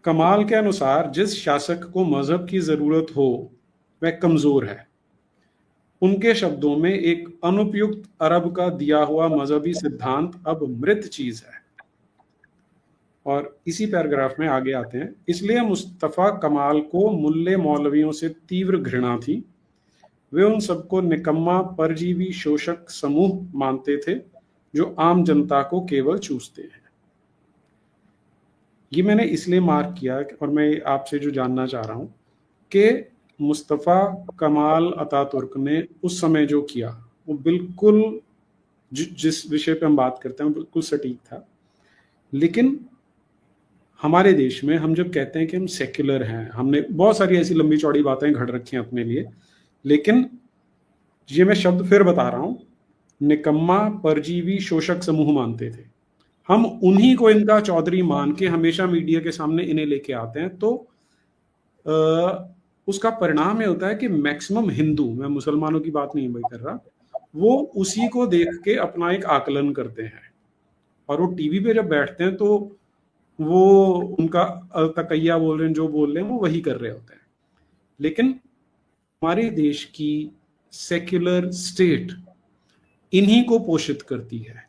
कमाल के अनुसार जिस शासक को मजहब की जरूरत हो वह कमजोर है। उनके शब्दों में एक अनुपयुक्त अरब का दिया हुआ मजहबी सिद्धांत अब मृत चीज है। और इसी पैराग्राफ में आगे आते हैं, इसलिए मुस्तफा कमाल को मुल्ले मौलवियों से तीव्र घृणा थी। वे उन सबको निकम्मा परजीवी शोषक समूह मानते थे जो आम जनता को केवल चूसते हैं। ये मैंने इसलिए मार्क किया और मैं आपसे जो जानना चाह रहा हूं कि मुस्तफ़ा कमाल अतातुर्क ने उस समय जो किया वो बिल्कुल जिस विषय पे हम बात करते हैं बिल्कुल सटीक था। लेकिन हमारे देश में हम जब कहते हैं कि हम सेक्युलर हैं, हमने बहुत सारी ऐसी लंबी चौड़ी बातें घड़ रखी हैं अपने लिए, लेकिन ये मैं शब्द फिर बता रहा हूं, निकम्मा परजीवी शोषक समूह मानते थे। हम उन्हीं को इनका चौधरी मान के हमेशा मीडिया के सामने इन्हें लेके आते हैं, तो उसका परिणाम ये होता है कि मैक्सिमम हिंदू, मैं मुसलमानों की बात नहीं कर रहा, वो उसी को देख के अपना एक आकलन करते हैं और वो टीवी पे जब बैठते हैं तो वो उनका तकैया बोल रहे हैं, जो बोल रहे हैं वो वही कर रहे होते हैं। लेकिन हमारे देश की सेक्युलर स्टेट इन्हीं को पोषित करती है,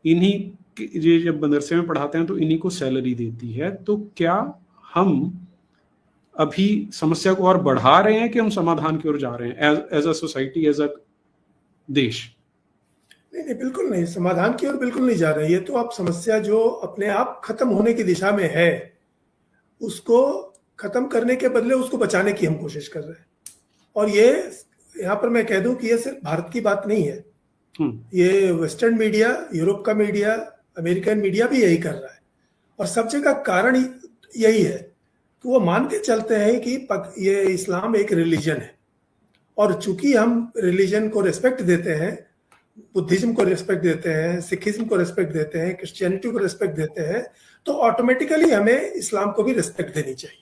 इन्हीं ये जब मदरसे में पढ़ाते हैं तो इन्हीं को सैलरी देती है। तो क्या हम अभी समस्या को और बढ़ा रहे हैं कि हम समाधान की ओर जा रहे हैं as a society, as a देश? नहीं, बिल्कुल नहीं, समाधान की ओर बिल्कुल नहीं जा रहे। ये तो आप समस्या जो अपने आप खत्म होने की दिशा में है उसको खत्म करने के बदले उसको बचाने की हम कोशिश कर रहे हैं। और ये यहाँ पर मैं कह दूं कि ये सिर्फ भारत की बात नहीं है, ये वेस्टर्न मीडिया, यूरोप का मीडिया, अमेरिकन मीडिया भी यही कर रहा है। और सब जगह कारण यही है कि वो मान के चलते हैं कि ये इस्लाम एक रिलीजन है, और चूंकि हम रिलीजन को रिस्पेक्ट देते हैं, बुद्धिज्म को रिस्पेक्ट देते हैं, सिखिज्म को रिस्पेक्ट देते हैं, क्रिश्चियनिटी को रिस्पेक्ट देते हैं, तो ऑटोमेटिकली हमें इस्लाम को भी रिस्पेक्ट देनी चाहिए।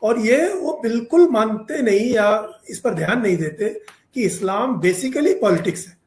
और ये वो बिल्कुल मानते नहीं या इस पर ध्यान नहीं देते कि इस्लाम बेसिकली पॉलिटिक्स है।